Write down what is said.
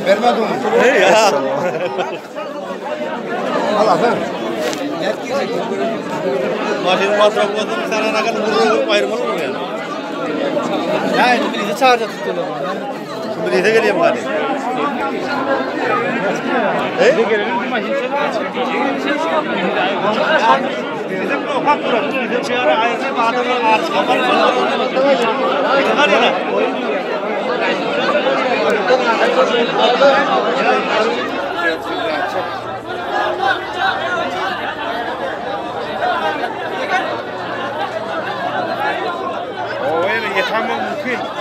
Vermedi onu. Ya. Allah ver. Maşın masrafı olsa bir tane nakal vurup ayrılmalı mı yani? Ya birisi çağırdı tuttular. Birisi geleyim hadi. Birisi gelelim bir maşın bizim bu ufak duralım. Bizim çığıra ayrıca bağdalar ağrısı kapalı. Çıkar yana. O öyle yetemem mümkün.